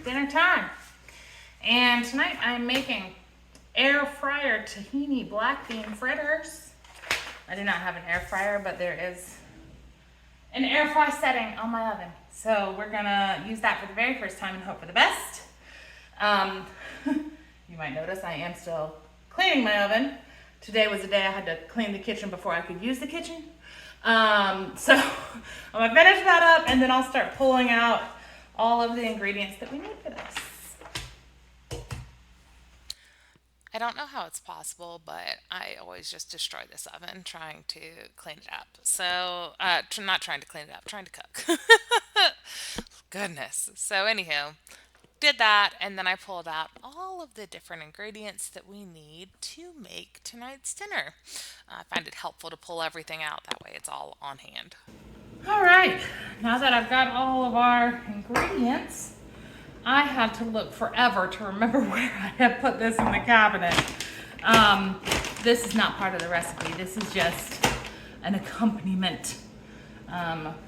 dinner time. And tonight I'm making air fryer tahini black bean fritters. I do not have an air fryer, but there is an air fry setting on my oven. So we're gonna use that for the very first time and hope for the best. You might notice I am still cleaning my oven. Today was the day I had to clean the kitchen before I could use the kitchen. So I'm gonna finish that up and then I'll start pulling out all of the ingredients that we need for this. I don't know how it's possible, but I always just destroy this oven trying to clean it up. So, not trying to clean it up, trying to cook. Goodness. So, anywho, did that, and then I pulled out all of the different ingredients that we need to make tonight's dinner. I find it helpful to pull everything out. That way it's all on hand. All right, now that I've got all of our ingredients, I had to look forever to remember where I had put this in the cabinet. This is not part of the recipe. This is just an accompaniment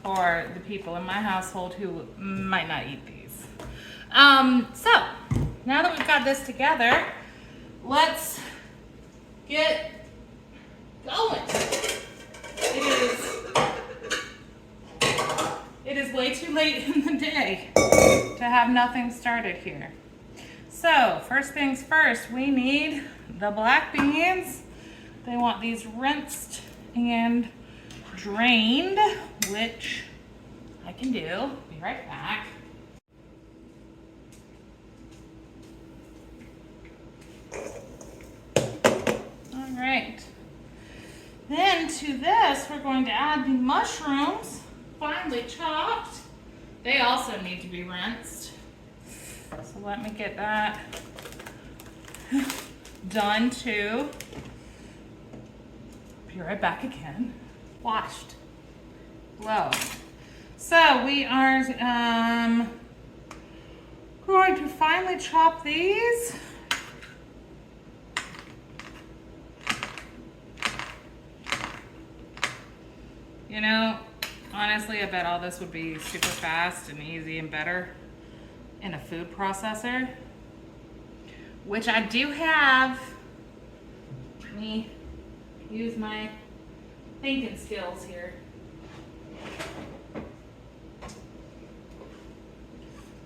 for the people in my household who might not eat these. So, now that we've got this together, let's get going. It is way too late in the day to have nothing started here. So, first things first, we need the black beans. They want these rinsed and drained, which I can do. Be right back. All right. Then to this, we're going to add the mushrooms, finely chopped. They also need to be rinsed. So let me get that done too. Be right back again. Washed. Low. So we are going to finely chop these. You know, honestly, I bet all this would be super fast and easy and better in a food processor, which I do have. Let me use my thinking skills here.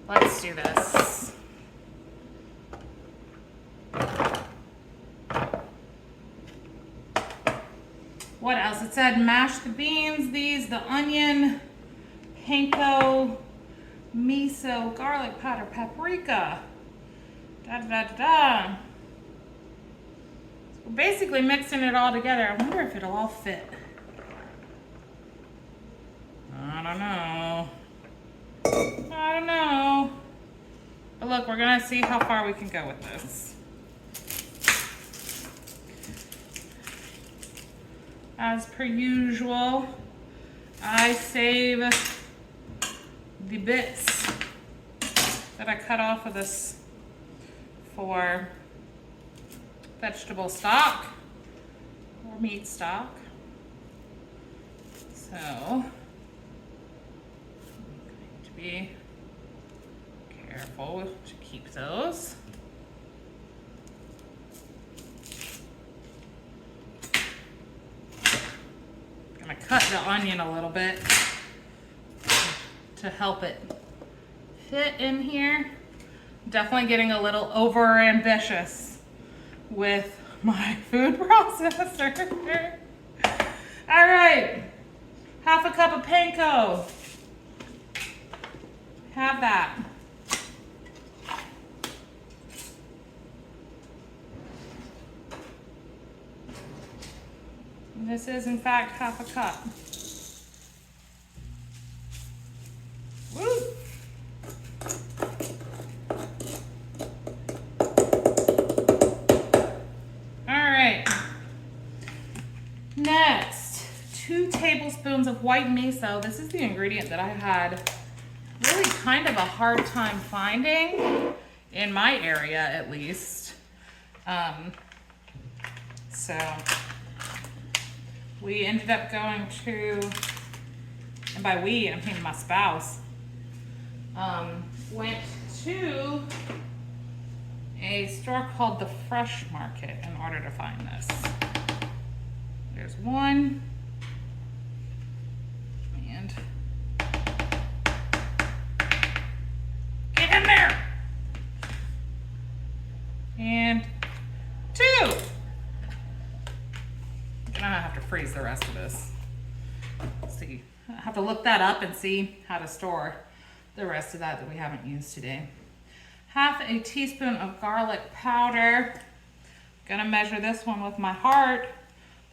Let's do this. What else? It said mash the beans, these, the onion, panko, miso, garlic powder, paprika. Da da da da. So we're basically mixing it all together. I wonder if it'll all fit. I don't know. But look, we're gonna see how far we can go with this. As per usual, I save the bits that I cut off of this for vegetable stock or meat stock. So, I'm going to be careful to keep those. I'm gonna cut the onion a little bit to help it fit in here. Definitely getting a little over ambitious with my food processor. All right, half a cup of panko. Have that. This is in fact half a cup. Woo! All right. Next, 2 tablespoons of white miso. This is the ingredient that I had really kind of a hard time finding in my area, at least. So we ended up going to, and by we, I mean my spouse, went to a store called the Fresh Market in order to find this. There's one. And get in there. And 2. I'm gonna have to freeze the rest of this. Let's see. I have to look that up and see how to store the rest of that we haven't used today. 1/2 teaspoon of garlic powder. Gonna measure this one with my heart.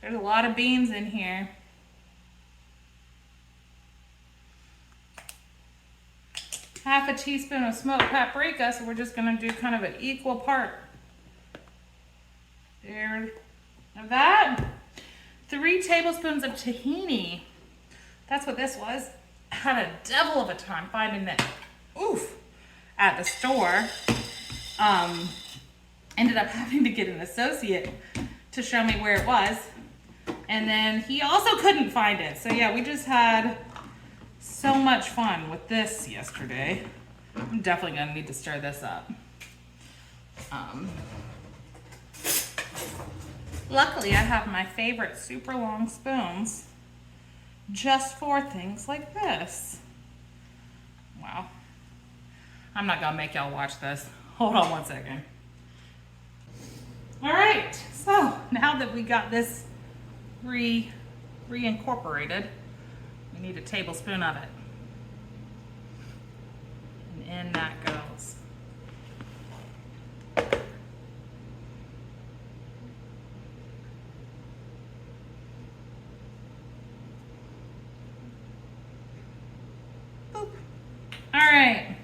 There's a lot of beans in here. 1/2 teaspoon of smoked paprika, so we're just gonna do kind of an equal part there of that. 3 tablespoons of tahini. That's what this was. I had a devil of a time finding it. Oof. At the store. Ended up having to get an associate to show me where it was. And then he also couldn't find it. So yeah, we just had so much fun with this yesterday. I'm definitely gonna need to stir this up. Luckily, I have my favorite super long spoons just for things like this. Wow. I'm not gonna make y'all watch this. Hold on one second. All right, so now that we got this reincorporated, we need a tablespoon of it. And in that goes. Boop. All right.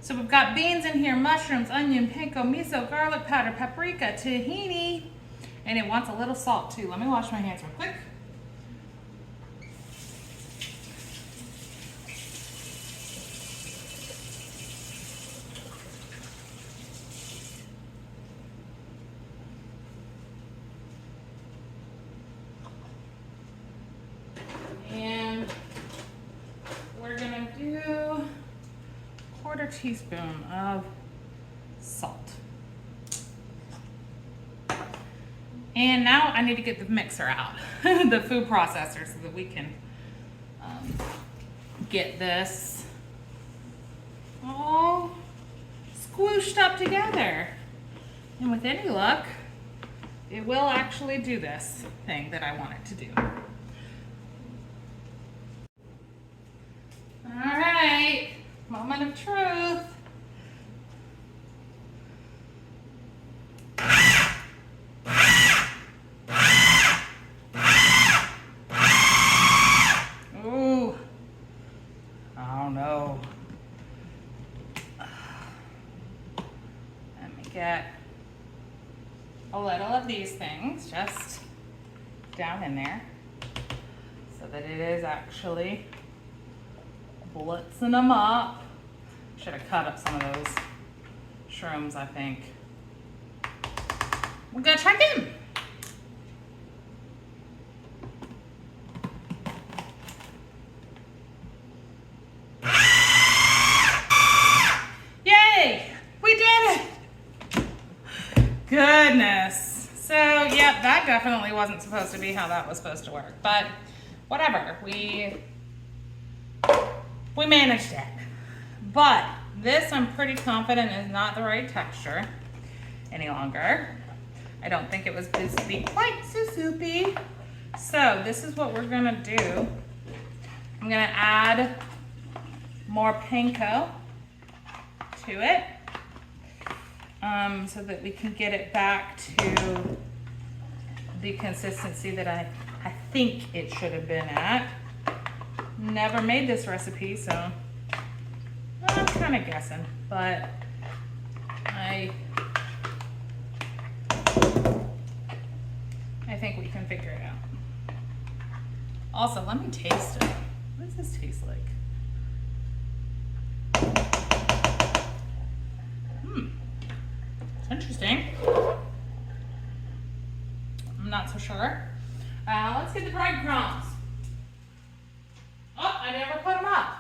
So we've got beans in here, mushrooms, onion, panko, miso, garlic powder, paprika, tahini, and it wants a little salt too. Let me wash my hands real quick. And we're gonna do 1/4 teaspoon of salt. And now I need to get the mixer out, the food processor, so that we can get this all squooshed up together. And with any luck, it will actually do this thing that I want it to do. All right. Moment of truth. Ooh. Oh no. Let me get a little of these things just down in there so that it is actually blitzing them up. Should have cut up some of those shrooms, I think. We're gonna check in. Yay! We did it! Goodness. So, yep, that definitely wasn't supposed to be how that was supposed to work. But whatever. We managed it. But this, I'm pretty confident, is not the right texture any longer. I don't think it was supposed to be quite so soupy. So this is what we're gonna do. I'm gonna add more panko to it so that we can get it back to the consistency that I think it should have been at. Never made this recipe, so I'm kind of guessing, but I think we can figure it out. Also, let me taste it. What does this taste like? It's interesting. I'm not so sure. Let's get the breadcrumbs. Oh, I never put them up.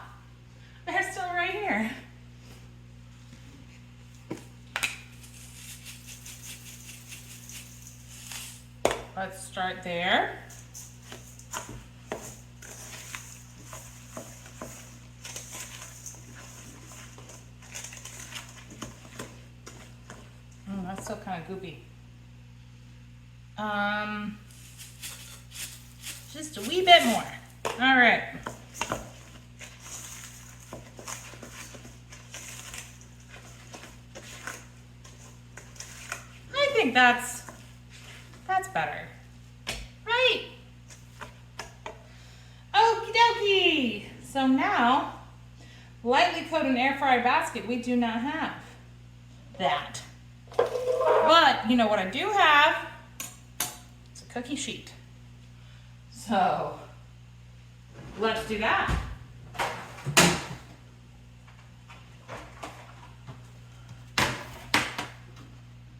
They're still right here. let's start there. That's still kind of goopy. Just a wee bit more. All right. I think that's better, right? Okie dokie. So now, lightly coat an air fryer basket. We do not have that. But you know what I do have? It's a cookie sheet. So let's do that.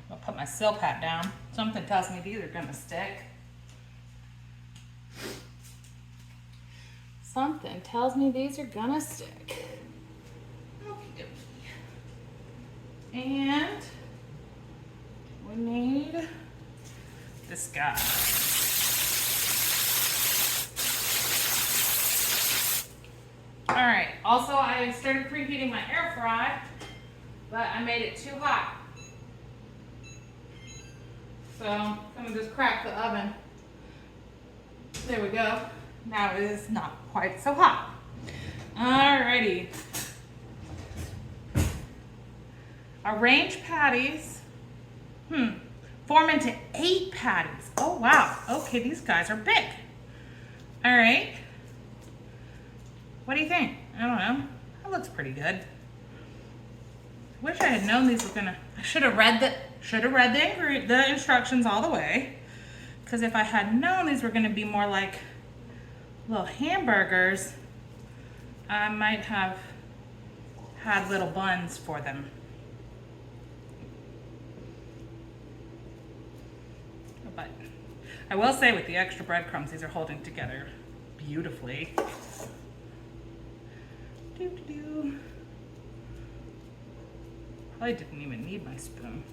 I'll put my sill pat down. Something tells me these are gonna stick. Something tells me these are gonna stick. Okie dokie. And we need this guy. All right, also I started preheating my air fry, but I made it too hot. So I'm gonna just crack the oven. There we go. Now it is not quite so hot. Alrighty. Arrange patties. Form into 8 patties. Oh wow. Okay, these guys are big. All right. What do you think? I don't know. That looks pretty good. Wish I had known these were gonna. I should have read the instructions all the way. Because if I had known these were gonna be more like little hamburgers, I might have had little buns for them. But I will say with the extra breadcrumbs, these are holding together beautifully. Doo-doo-doo. Probably didn't even need my spoon.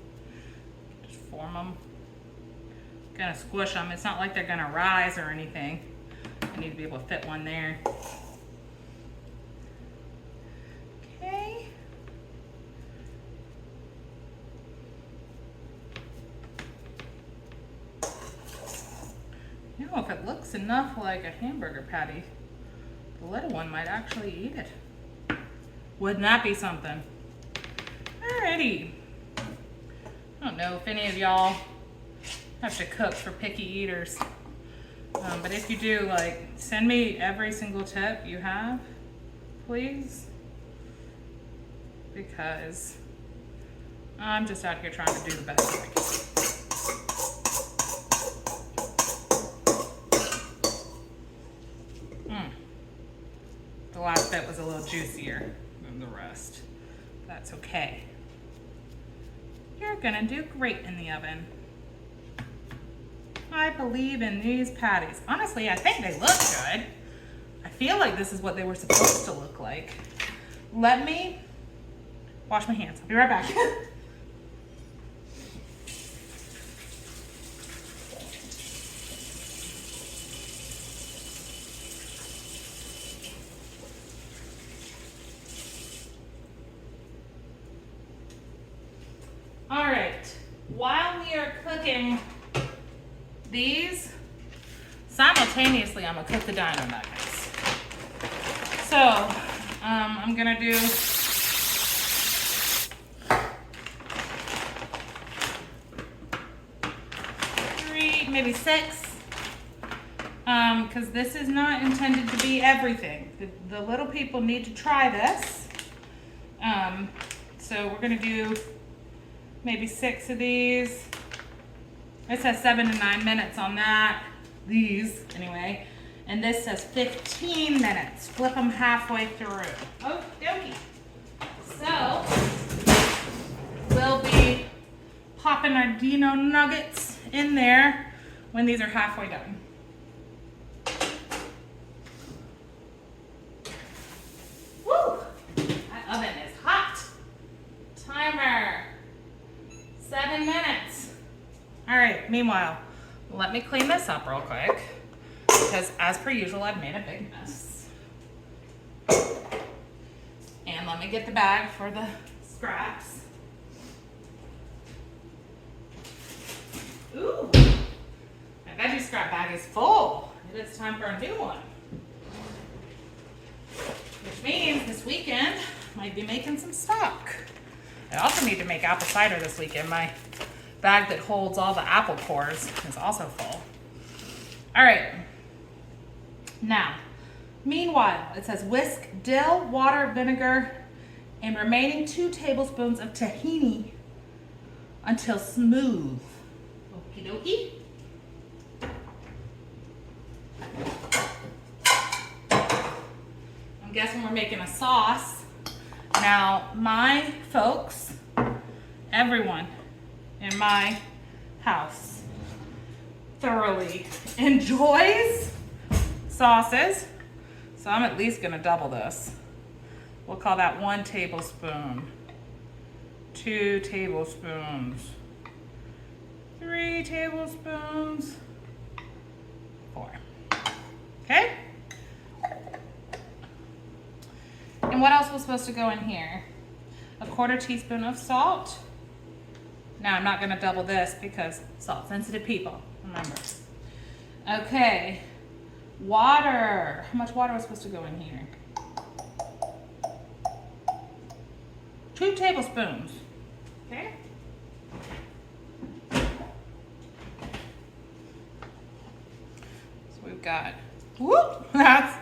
Just form them. Gonna squish them. It's not like they're gonna rise or anything. I need to be able to fit one there. Okay. You know, if it looks enough like a hamburger patty, the little one might actually eat it. Wouldn't that be something? Alrighty. I don't know if any of y'all have to cook for picky eaters. But if you do, like, send me every single tip you have, please. Because I'm just out here trying to do the best I can. The last bit was a little juicier than the rest. That's okay. You're gonna do great in the oven. I believe in these patties. Honestly, I think they look good. I feel like this is what they were supposed to look like. Let me wash my hands. I'll be right back. All right, while we are cooking these, simultaneously I'm gonna cook the dino nuggets. So I'm gonna do maybe 6, because this is not intended to be everything. The little people need to try this. So we're gonna do maybe 6 of these. It says 7 to 9 minutes on that, these anyway. And this says 15 minutes. Flip them halfway through. Okie dokie. So we'll be popping our dino nuggets in there when these are halfway done. Woo! That oven is hot. Timer. 7 minutes. All right, meanwhile, let me clean this up real quick because as per usual, I've made a big mess. And let me get the bag for the scraps. Ooh, my veggie scrap bag is full. It is time for a new one. Which means this weekend, I might be making some stock. I also need to make apple cider this weekend. My bag that holds all the apple cores is also full. All right. Now, meanwhile, it says whisk dill, water, vinegar, and remaining 2 tablespoons of tahini until smooth. Okie dokie. I'm guessing we're making a sauce. Now, my folks, everyone in my house thoroughly enjoys sauces, so I'm at least gonna double this. We'll call that 1 tablespoon, 2 tablespoons, 3 tablespoons, 4. Okay? And what else was supposed to go in here? A 1/4 teaspoon of salt. Now I'm not gonna double this because salt sensitive people, remember. Okay, water. How much water was supposed to go in here? 2 tablespoons, okay? So we've got, whoop, that's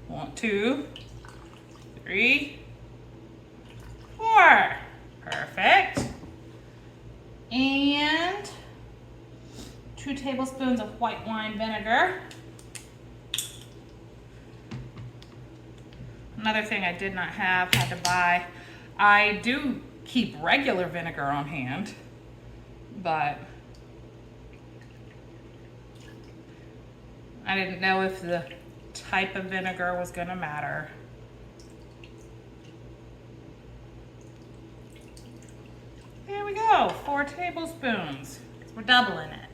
1, 2, 3, 4. Perfect. And 2 tablespoons of white wine vinegar. Another thing I did not have, had to buy. I do keep regular vinegar on hand, but I didn't know if the type of vinegar was going to matter. There we go, 4 tablespoons. We're doubling it.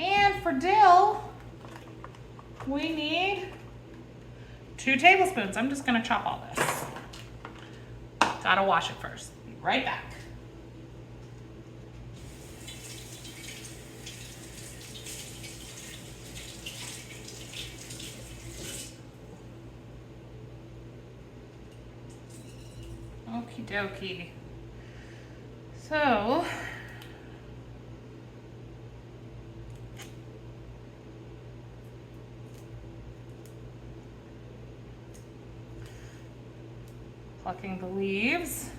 And for dill, we need 2 tablespoons. I'm just gonna chop all this. Gotta wash it first. Be right back. Okie dokie. So, plucking the leaves.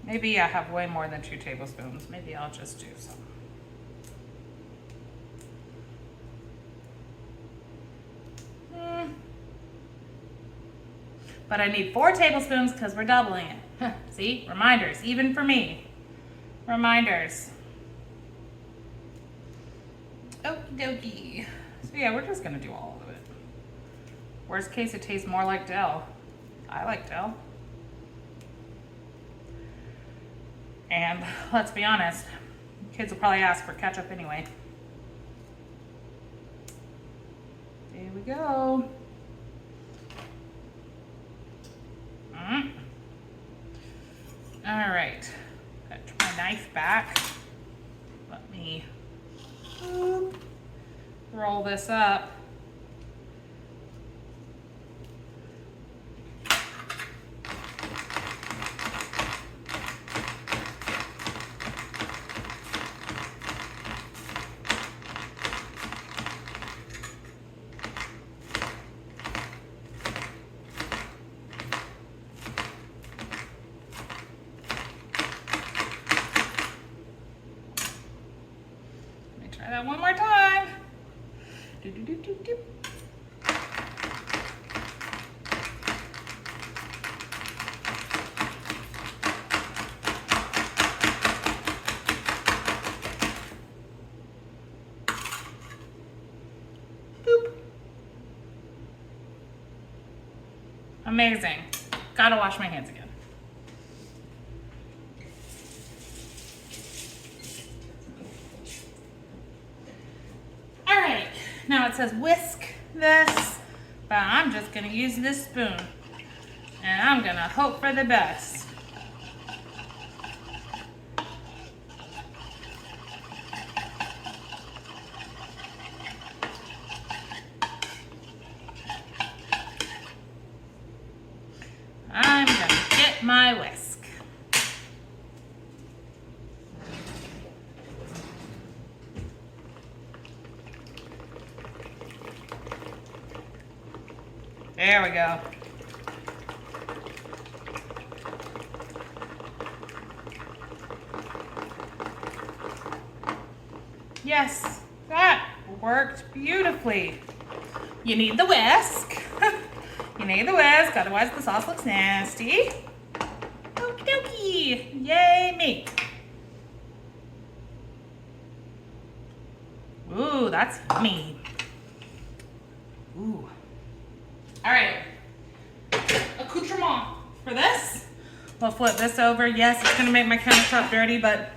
Maybe I have way more than 2 tablespoons. Maybe I'll just do some. But I need 4 tablespoons because we're doubling it. See, reminders, even for me. Reminders. Okie dokie. So yeah, we're just gonna do all of it. Worst case, it tastes more like dill. I like dill. And let's be honest, kids will probably ask for ketchup anyway. There we go. All right, got my knife back. Let me roll this up. Try that one more time. Do, do, do, do, do. Boop. Amazing. Gotta wash my hands again. says whisk this, but I'm just gonna use this spoon. And I'm gonna hope for the best. I'm gonna get my whisk. There we go. Yes, that worked beautifully. You need the whisk. You need the whisk, otherwise the sauce looks nasty. Okie dokie. Yay me. Ooh, that's yummy. Ooh. All right. Accoutrement for this. We'll flip this over. Yes, it's gonna make my countertop dirty, but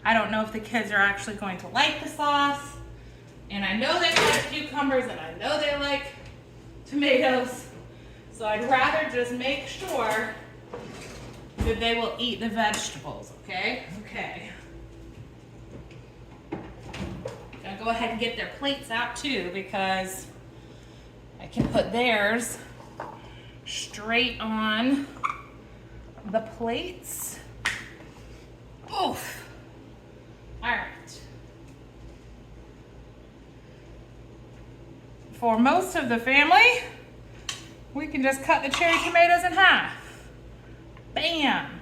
I don't know if the kids are actually going to like the sauce. And I know they like cucumbers and I know they like tomatoes. So I'd rather just make sure that they will eat the vegetables, okay? Okay. Gonna go ahead and get their plates out too, because I can put theirs straight on the plates. Oof. All right. For most of the family, we can just cut the cherry tomatoes in half. Bam.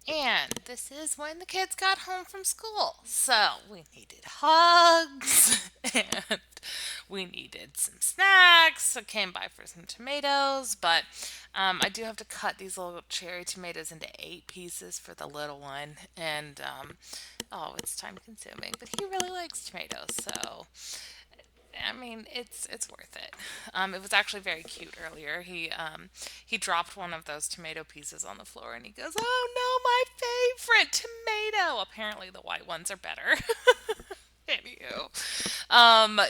And this is when the kids got home from school. So we needed hugs and we needed some snacks. I came by for some tomatoes, but I do have to cut these little cherry tomatoes into 8 pieces for the little one. And oh, it's time consuming, but he really likes tomatoes. So I mean, it's worth it. It was actually very cute earlier. He dropped one of those tomato pieces on the floor and he goes, "Oh no, my favorite tomato!" Apparently the white ones are better. Anywho,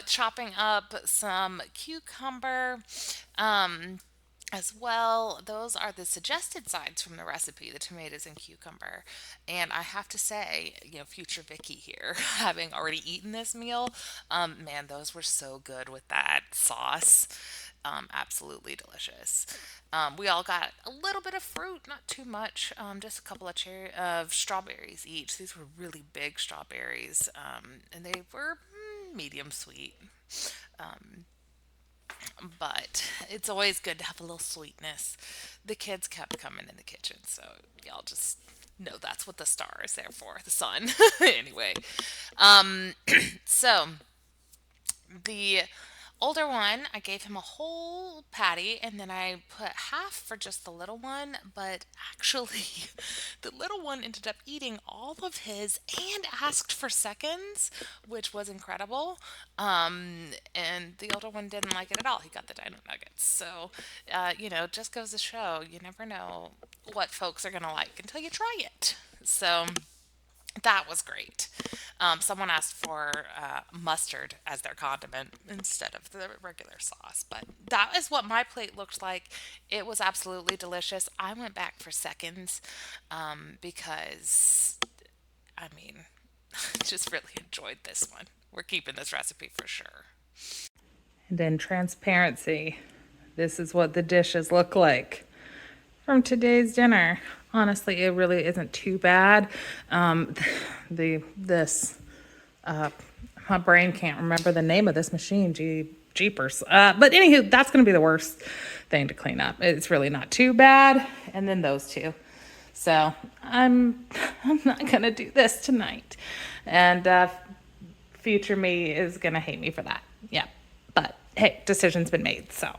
chopping up some cucumber, as well. Those are the suggested sides from the recipe, the tomatoes and cucumber. And I have to say, future Vicky here, having already eaten this meal, man, those were so good with that sauce. Absolutely delicious. We all got a little bit of fruit, not too much, just a couple of strawberries each. These were really big strawberries, and they were medium sweet. But it's always good to have a little sweetness. The kids kept coming in the kitchen, so y'all just know that's what the star is there for, the sun. Anyway, so the older one, I gave him a whole patty and then I put half for just the little one, but actually the little one ended up eating all of his and asked for seconds, which was incredible. And the older one didn't like it at all. He got the dino nuggets. So, just goes to show you never know what folks are going to like until you try it. So that was great. Someone asked for mustard as their condiment instead of the regular sauce, but that is what my plate looked like. It was absolutely delicious. I went back for seconds because, I mean, just really enjoyed this one. We're keeping this recipe for sure. And in transparency, this is what the dishes look like from today's dinner. Honestly, it really isn't too bad. My brain can't remember the name of this machine. Jeepers. But anywho, that's going to be the worst thing to clean up. It's really not too bad. And then those two. So I'm not going to do this tonight. And future me is going to hate me for that. Yeah. But hey, decision's been made. So.